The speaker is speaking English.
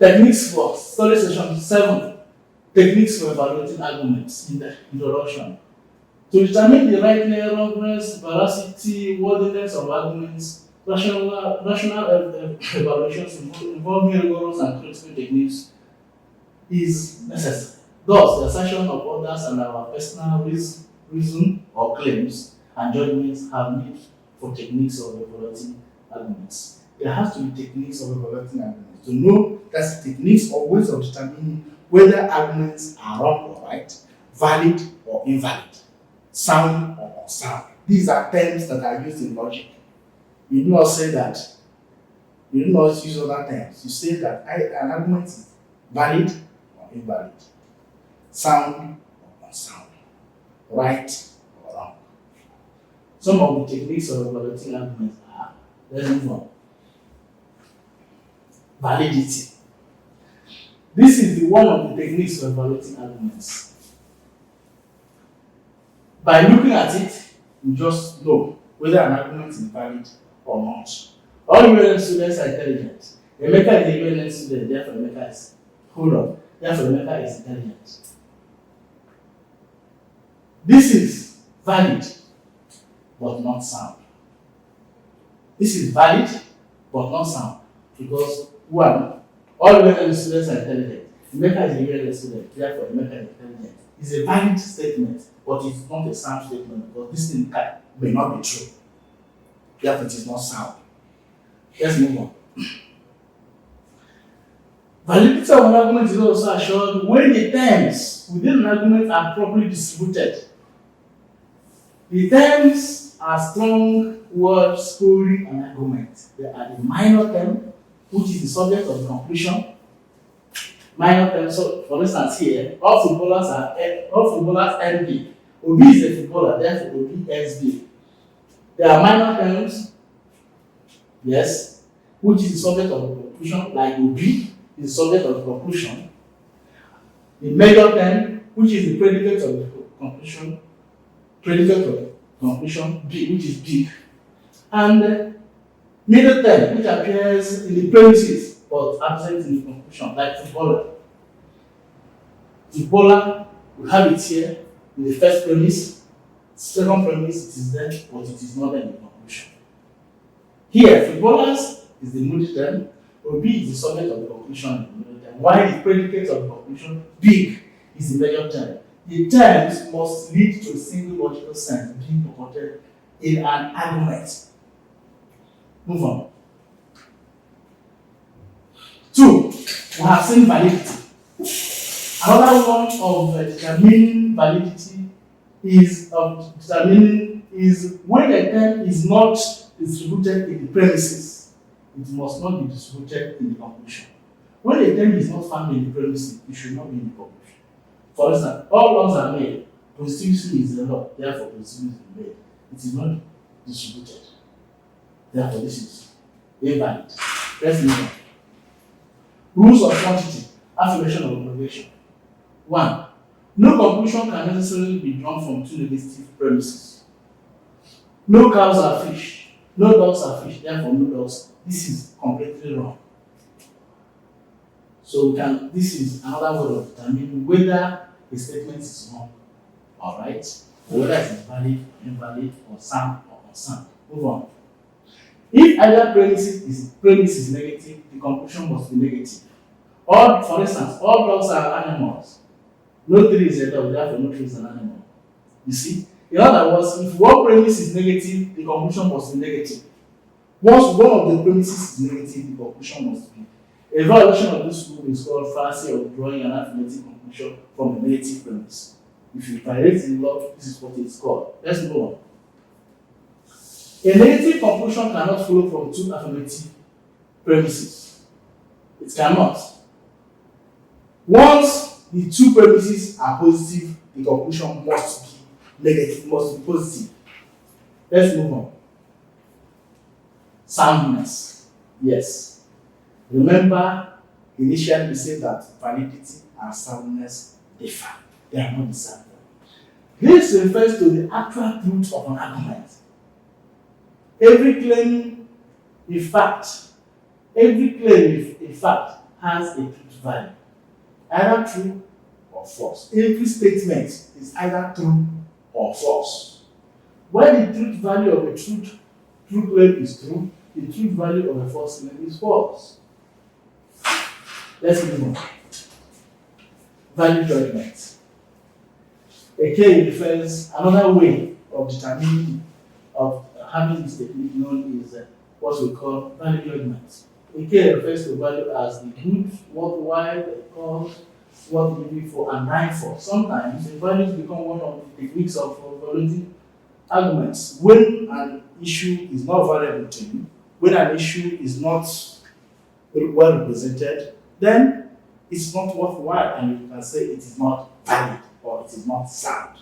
Techniques for study session 7. Techniques for evaluating arguments in the introduction. To determine the rightness, veracity, worthiness of arguments, rational evaluations involving rigorous and critical techniques is necessary. Thus, the assertion of others and our personal reason or claims and judgments have need for techniques of evaluating arguments. There has to be techniques of evaluating arguments. To know that's techniques or ways of determining whether arguments are wrong or right, valid or invalid, sound or unsound. These are terms that are used in logic. You do not say that. You do not use other terms. You say that an argument is valid or invalid, sound or unsound, right or wrong. Some of the techniques of evaluating arguments are, let's move on. Validity. This is one of the techniques of evaluating arguments. By looking at it, you just know whether an argument is valid or not. All UNN students are intelligent. Emeka is a UNN student, therefore Emeka is intelligent. This is valid but not sound. This is valid but not sound because one, all UNN students are intelligent. Emeka is a UNN student, therefore Emeka is intelligent. It's a valid statement, but it's not a sound statement because this thing may not be true. Therefore, it is not sound. Let's move on. Validity of an argument is also assured when the terms within an argument are properly distributed. The terms are strong words holding an argument. They are the minor term, which is the subject of the conclusion. Minor terms. So, for instance, here, all footballers NB. OB is a footballer, therefore OB SB. There are minor terms, yes, which is the subject of the conclusion, like OB is the subject of the conclusion. The major term, which is the predicate of the conclusion, B, which is big. And the middle term, which appears in the premises but absent in the conclusion, like footballer. Footballer, we have it here in the first premise. Second premise, it is there, but it is not there in the conclusion. Here, footballers is the middle term, OB is the subject of the conclusion in the middle term, while the predicate of the conclusion, big, is the major term. The terms must lead to a single logical sense being purported in an argument. Move on. 2. We have seen validity. Another one of determining validity is when a term is not distributed in the premises, it must not be distributed in the conclusion. When a term is not found in the premises, it should not be in the conclusion. For instance, all laws are made. Constitution is a law, therefore constitution is made. It is not distributed. Therefore, this is invalid. Let's move on. Rules of quantity, affirmation of obligation. 1. No conclusion can necessarily be drawn from two negative premises. No cows are fish. No dogs are fish. Therefore, no dogs. This is completely wrong. So this is another way of determining whether a statement is wrong, all right, or whether it is valid, invalid, or sound or unsound. Move on. If either premise is negative, the conclusion must be negative. Or, for instance, all dogs are animals. No tree is a dog, therefore no tree is an animal. You see? In other words, if one premise is negative, the conclusion must be negative. Once one of the premises is negative, the conclusion must be. A violation of this rule is called fallacy of drawing an affirmative conclusion from a negative premise. If you violate the law, this is what it's called. Let's move on. A negative conclusion cannot follow from two affirmative premises. It cannot. Once the two premises are positive, the conclusion must be negative, must be positive. Let's move on. Soundness. Yes. Remember, initially we said that validity and soundness differ. They are not the same. This refers to the actual truth of an argument. Every claim in fact has a truth value, either true or false. Every statement is either true or false. When the truth value of a truth claim is true, the truth value of a false claim is false. Let's move on. Value judgment. A refers another way of determining, of having this technique known is what we call value judgment. A K refers to value as the good, worthwhile, the cause, what living for, and dying for. Sometimes the values become one of the techniques of evaluating arguments. When an issue is not valuable to you, when an issue is not well represented, then it's not worthwhile, and you can say it is not valid or it is not sound.